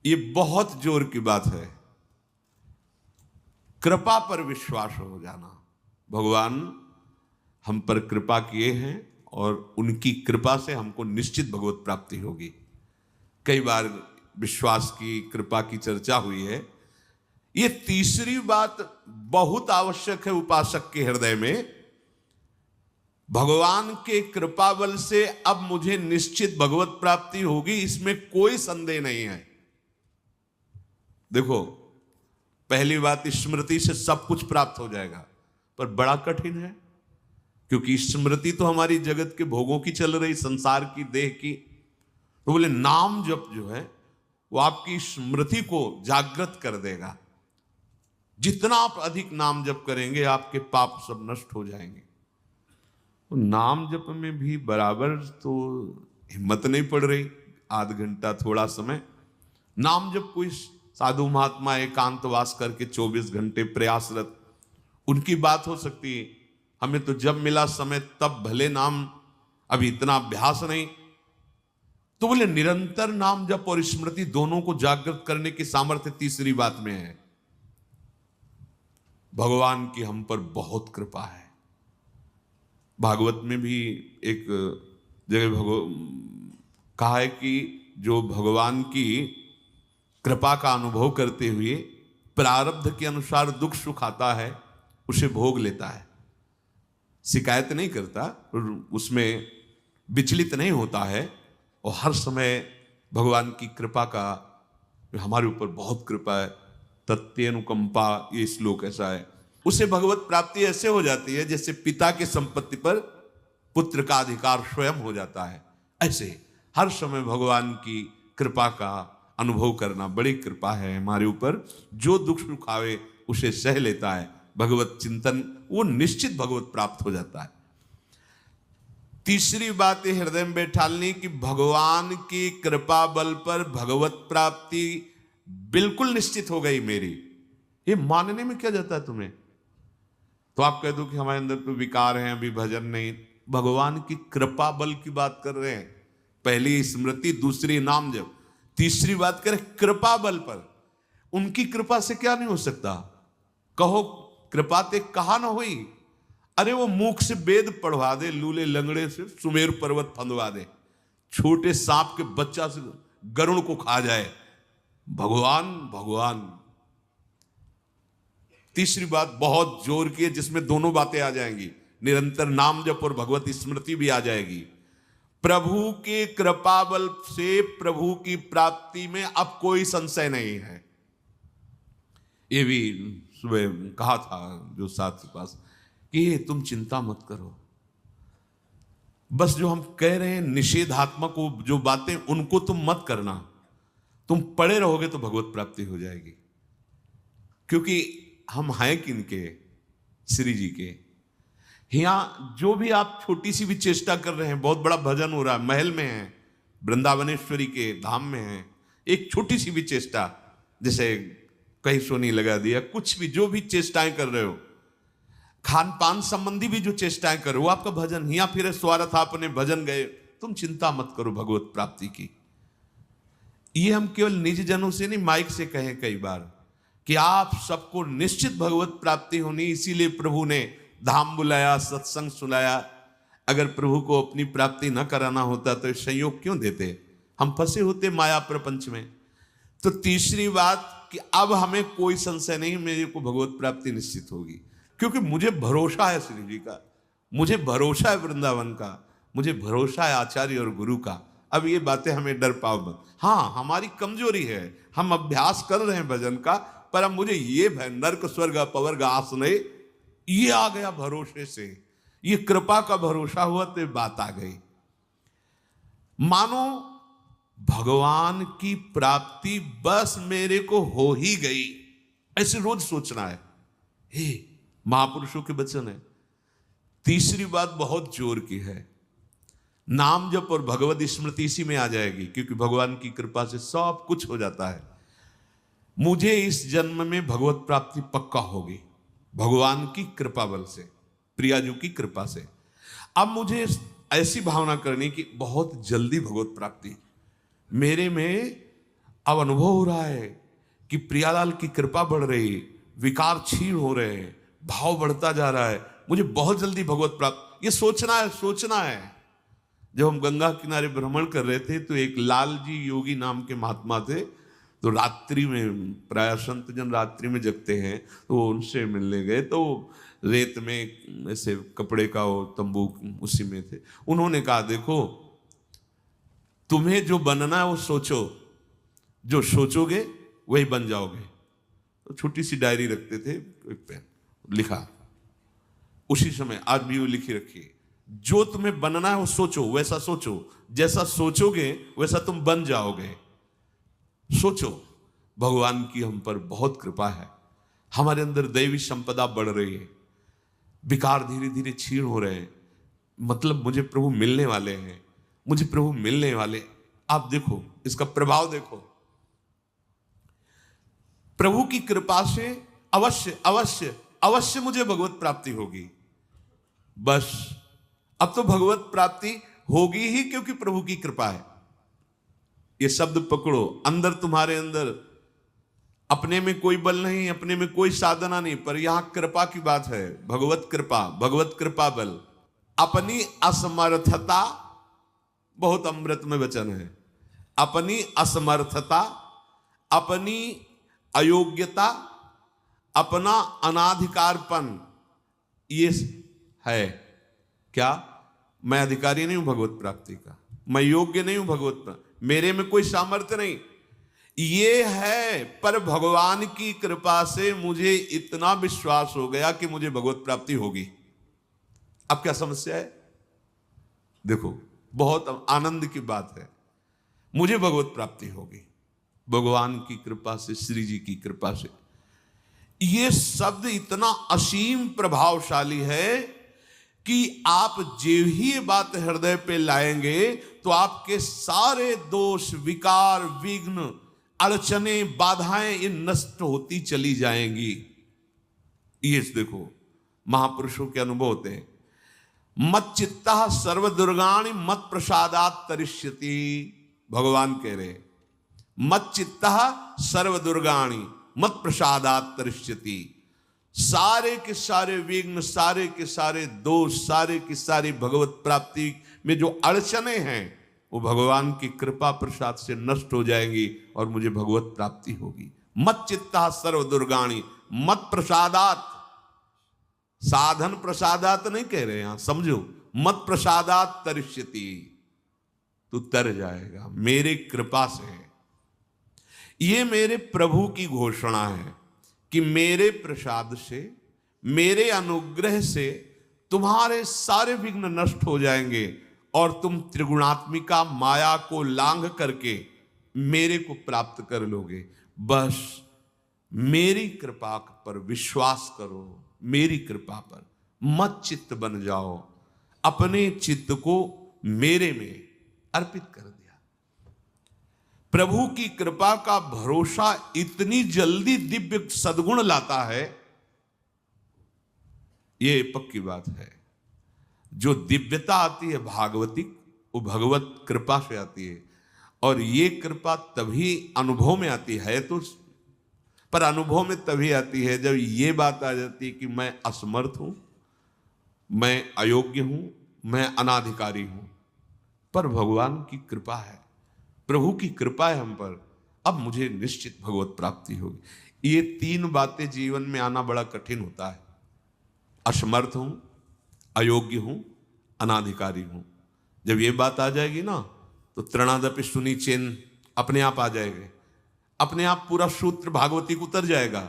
ये बहुत जोर की बात है। कृपा पर विश्वास हो जाना। भगवान हम पर कृपा किए हैं और उनकी कृपा से हमको निश्चित भगवत प्राप्ति होगी। कई बार विश्वास की कृपा की चर्चा हुई है। ये तीसरी बात बहुत आवश्यक है उपासक के हृदय में। भगवान के कृपा बल से अब मुझे निश्चित भगवत प्राप्ति होगी, इसमें कोई संदेह नहीं है। देखो, पहली बात, स्मृति से सब कुछ प्राप्त हो जाएगा, पर बड़ा कठिन है, क्योंकि स्मृति तो हमारी जगत के भोगों की चल रही, संसार की, देह की। तो बोले नाम जप जो है वो आपकी स्मृति को जागृत कर देगा। जितना आप अधिक नाम जप करेंगे आपके पाप सब नष्ट हो जाएंगे। तो नाम जप में भी बराबर तो हिम्मत नहीं पड़ रही। आध घंटा थोड़ा समय नाम जप, कोई साधु महात्मा एकांतवास करके 24 घंटे प्रयासरत, उनकी बात हो सकती है। हमें तो जब मिला समय तब भले नाम, अभी इतना अभ्यास नहीं। तो बोले निरंतर नाम जप और स्मृति दोनों को जागृत करने की सामर्थ्य तीसरी बात में है। भगवान की हम पर बहुत कृपा है। भागवत में भी एक जगह कहा है कि जो भगवान की कृपा का अनुभव करते हुए प्रारब्ध के अनुसार दुख सुख आता है, उसे भोग लेता है, शिकायत नहीं करता, उसमें विचलित नहीं होता है, और हर समय भगवान की कृपा का, हमारे ऊपर बहुत कृपा है, तत्यनुकंपा, ये श्लोक ऐसा है। उसे भगवत प्राप्ति ऐसे हो जाती है जैसे पिता के संपत्ति पर पुत्र का अधिकार स्वयं हो जाता है। ऐसे हर समय भगवान की कृपा का अनुभव करना बड़ी कृपा है हमारे ऊपर। जो दुख सुख आवे उसे सह लेता है, भगवत चिंतन, वो निश्चित भगवत प्राप्त हो जाता है। तीसरी बात है हृदय में बैठालनी कि भगवान की कृपा बल पर भगवत प्राप्ति बिल्कुल निश्चित हो गई मेरी। ये मानने में क्या जाता है तुम्हें? तो आप कह दो कि हमारे अंदर तो विकार हैं, अभी भजन नहीं। भगवान की कृपा बल की बात कर रहे हैं। पहली स्मृति, दूसरी नाम जप, तीसरी बात करें कृपा बल पर। उनकी कृपा से क्या नहीं हो सकता? कहो कृपा ते कहा ना हुई। अरे वो मूक से वेद पढ़वा दे, लूले लंगड़े से सुमेर पर्वत फंदवा दे, छोटे सांप के बच्चा से गरुड़ को खा जाए, भगवान भगवान। तीसरी बात बहुत जोर की है, जिसमें दोनों बातें आ जाएंगी, निरंतर नाम जप और भगवत स्मृति भी आ जाएगी। प्रभु के कृपा बल से प्रभु की प्राप्ति में अब कोई संशय नहीं है। ये भी सुबह कहा था जो साथ के पास कि तुम चिंता मत करो, बस जो हम कह रहे हैं निषेधात्मक जो बातें उनको तुम मत करना, तुम पड़े रहोगे तो भगवत प्राप्ति हो जाएगी। क्योंकि हम हैं किनके? श्री जी के। यहां जो भी आप छोटी सी भी चेष्टा कर रहे हैं, बहुत बड़ा भजन हो रहा है, महल में है, वृंदावनेश्वरी के धाम में है, एक छोटी सी भी चेष्टा, जैसे कहीं सोनी लगा दिया, कुछ भी जो भी चेष्टाएं कर रहे हो, खान पान संबंधी भी जो चेष्टाएं कर रहे हो, वो आपका भजन। या फिर स्वार्थ आपने भजन गए, तुम चिंता मत करो भगवत प्राप्ति की। ये हम केवल निज जनों से नहीं, माइक से कहें कई बार कि आप सबको निश्चित भगवत प्राप्ति होनी, इसीलिए प्रभु ने धाम बुलाया, सत्संग सुनाया। अगर प्रभु को अपनी प्राप्ति न कराना होता तो संयोग क्यों देते? हम फंसे होते माया प्रपंच में। तो तीसरी बात कि अब हमें कोई संशय नहीं, मेरे को भगवत प्राप्ति निश्चित होगी, क्योंकि मुझे भरोसा है श्री जी का, मुझे भरोसा है वृंदावन का, मुझे भरोसा है आचार्य और गुरु का। अब ये बातें हमें डर पाओ मत। हाँ, हमारी कमजोरी है, हम अभ्यास कर रहे हैं भजन का, पर अब मुझे ये भय, नर्क स्वर्ग अपवर्ग आस नहीं, ये आ गया भरोसे से, ये कृपा का भरोसा हुआ तो बात आ गई। मानो भगवान की प्राप्ति बस मेरे को हो ही गई, ऐसे रोज सोचना है। हे, महापुरुषों के वचन है। तीसरी बात बहुत जोर की है, नाम जप और भगवत स्मृति इसी में आ जाएगी, क्योंकि भगवान की कृपा से सब कुछ हो जाता है। मुझे इस जन्म में भगवत प्राप्ति पक्का होगी, भगवान की कृपा बल से, प्रियाजू की कृपा से। अब मुझे ऐसी भावना करनी कि बहुत जल्दी भगवत प्राप्ति। मेरे में अब अनुभव हो रहा है कि प्रियालाल की कृपा बढ़ रही, विकार क्षीण हो रहे हैं, भाव बढ़ता जा रहा है, मुझे बहुत जल्दी भगवत प्राप्त, ये सोचना है, सोचना है। जब हम गंगा किनारे भ्रमण कर रहे थे तो एक लाल जी योगी नाम के महात्मा थे, तो रात्रि में, प्राय संत जन रात्रि में जगते हैं, तो उनसे मिलने गए, तो रेत में ऐसे कपड़े का वो तंबू उसी में थे। उन्होंने कहा देखो, तुम्हें जो बनना है वो सोचो, जो सोचोगे वही बन जाओगे। तो छोटी सी डायरी रखते थे, एक पेन, लिखा उसी समय, आज भी वो लिखी रखी, जो तुम्हें बनना है वो सोचो, वैसा सोचो, जैसा सोचोगे वैसा तुम बन जाओगे। सोचो, भगवान की हम पर बहुत कृपा है, हमारे अंदर दैवी संपदा बढ़ रही है, विकार धीरे धीरे क्षीण हो रहे हैं, मतलब मुझे प्रभु मिलने वाले हैं, मुझे प्रभु मिलने वाले। आप देखो इसका प्रभाव देखो, प्रभु की कृपा से अवश्य अवश्य अवश्य मुझे भगवत प्राप्ति होगी। बस अब तो भगवत प्राप्ति होगी ही, क्योंकि प्रभु की कृपा है। ये शब्द पकड़ो, अंदर, तुम्हारे अंदर अपने में कोई बल नहीं, अपने में कोई साधना नहीं, पर यहां कृपा की बात है, भगवत कृपा, भगवत कृपा बल। अपनी असमर्थता, बहुत अमृत में वचन है, अपनी असमर्थता, अपनी अयोग्यता, अपना अनाधिकारपन, ये है क्या? मैं अधिकारी नहीं हूं भगवत प्राप्ति का, मैं योग्य नहीं हूं भगवत प्राप्ति, मेरे में कोई सामर्थ्य नहीं, ये है। पर भगवान की कृपा से मुझे इतना विश्वास हो गया कि मुझे भगवत प्राप्ति होगी। अब क्या समस्या है? देखो, बहुत आनंद की बात है, मुझे भगवत प्राप्ति होगी भगवान की कृपा से, श्री जी की कृपा से। ये शब्द इतना असीम प्रभावशाली है कि आप जो ही बात हृदय पे लाएंगे तो आपके सारे दोष, विकार, विघ्न, अड़चने, बाधाएं ये नष्ट होती चली जाएंगी। ये देखो, महापुरुषों के अनुभव होते हैं। मत चित्ता सर्व दुर्गाणि मत प्रसादात तरिष्यति, भगवान कह रहे, मत चित्ता सर्व दुर्गाणि मत प्रसादात तरिष्यति। सारे के सारे विघ्न, सारे के सारे दोष, सारे की सारी भगवत प्राप्ति में जो अड़चने हैं वो भगवान की कृपा प्रसाद से नष्ट हो जाएंगी और मुझे भगवत प्राप्ति होगी। मत चित्ता सर्व दुर्गाणि मत प्रसादात, साधन प्रसादात नहीं कह रहे यहां, समझो, मत प्रसादात तरिष्यति, तू तर जाएगा मेरे कृपा से। ये मेरे प्रभु की घोषणा है कि मेरे प्रसाद से, मेरे अनुग्रह से तुम्हारे सारे विघ्न नष्ट हो जाएंगे और तुम त्रिगुणात्मिका माया को लांघ करके मेरे को प्राप्त कर लोगे। बस मेरी कृपा पर विश्वास करो, मेरी कृपा पर मत चित्त बन जाओ, अपने चित्त को मेरे में अर्पित कर दिया। प्रभु की कृपा का भरोसा इतनी जल्दी दिव्य सद्गुण लाता है, ये पक्की बात है। जो दिव्यता आती है भागवतिक, वो भगवत कृपा से आती है, और ये कृपा तभी अनुभव में आती है, तो पर अनुभव में तभी आती है जब ये बात आ जाती है कि मैं असमर्थ हूं, मैं अयोग्य हूं, मैं अनाधिकारी हूं। पर भगवान की कृपा है, प्रभु की कृपा है हम पर, अब मुझे निश्चित भगवत प्राप्ति होगी। ये तीन बातें जीवन में आना बड़ा कठिन होता है। असमर्थ हूं, अयोग्य हूं, अनाधिकारी हूं। जब ये बात आ जाएगी ना, तो तृणादपि सुनी चेन अपने आप आ जाएगा, अपने आप पूरा सूत्र भागवती को उतर जाएगा,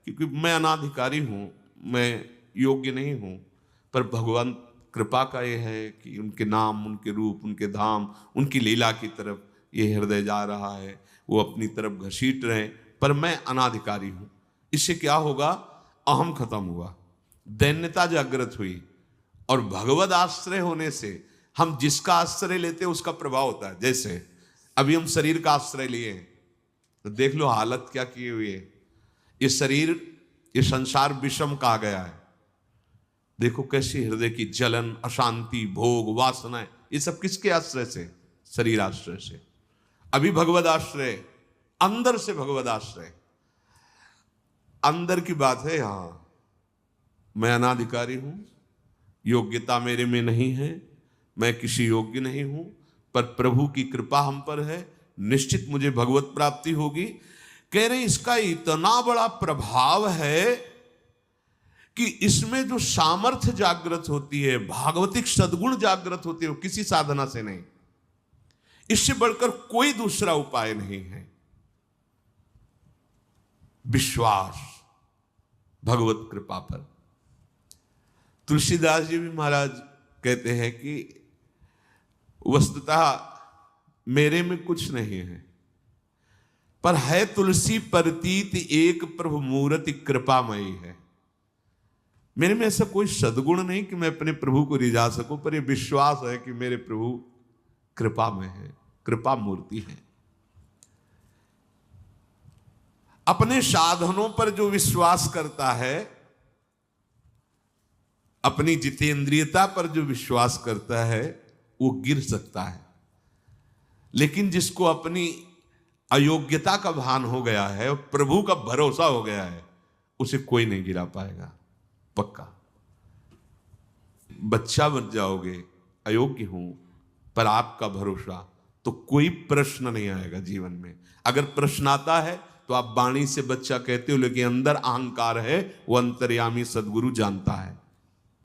क्योंकि मैं अनाधिकारी हूं, मैं योग्य नहीं हूं। पर भगवान कृपा का ये है कि उनके नाम, उनके रूप, उनके धाम, उनकी लीला की तरफ ये हृदय जा रहा है, वो अपनी तरफ घसीट रहे, पर मैं अनाधिकारी हूं। इससे क्या होगा? अहम खत्म हुआ, दैन्यता जागृत हुई, और भगवद आश्रय होने से हम जिसका आश्रय लेते हैं उसका प्रभाव होता है। जैसे अभी हम शरीर का आश्रय लिए हैं, तो देख लो हालत क्या की हुई है। ये शरीर, ये संसार विषम कहा गया है। देखो कैसी हृदय की जलन, अशांति, भोग, वासनाएं, ये सब किसके आश्रय से? शरीर आश्रय से। अभी भगवद आश्रय, अंदर से भगवदाश्रय। अंदर की बात है, यहां मैं अनाधिकारी हूं, योग्यता मेरे में नहीं है, मैं किसी योग्य नहीं हूं, पर प्रभु की कृपा हम पर है, निश्चित मुझे भगवत प्राप्ति होगी। कह रहे इसका इतना बड़ा प्रभाव है कि इसमें जो सामर्थ्य जागृत होती है, भागवतिक सद्गुण जागृत होती है, वो किसी साधना से नहीं, इससे बढ़कर कोई दूसरा उपाय नहीं है। विश्वास भगवत कृपा पर। तुलसीदास जी भी महाराज कहते हैं कि वस्तुतः मेरे में कुछ नहीं है, पर है तुलसी प्रतीत एक प्रभु मूर्ति कृपामयी है। मेरे में ऐसा कोई सद्गुण नहीं कि मैं अपने प्रभु को रिझा सकूं, पर यह विश्वास है कि मेरे प्रभु कृपा में है, कृपा मूर्ति है। अपने साधनों पर जो विश्वास करता है, अपनी जितेंद्रियता पर जो विश्वास करता है, वो गिर सकता है, लेकिन जिसको अपनी अयोग्यता का भान हो गया है और प्रभु का भरोसा हो गया है, उसे कोई नहीं गिरा पाएगा, पक्का। बच्चा बन जाओगे, अयोग्य हूं, पर आपका भरोसा, तो कोई प्रश्न नहीं आएगा जीवन में। अगर प्रश्न आता है तो आप वाणी से बच्चा कहते हो, लेकिन अंदर अहंकार है, वो अंतर्यामी सद्गुरु जानता है।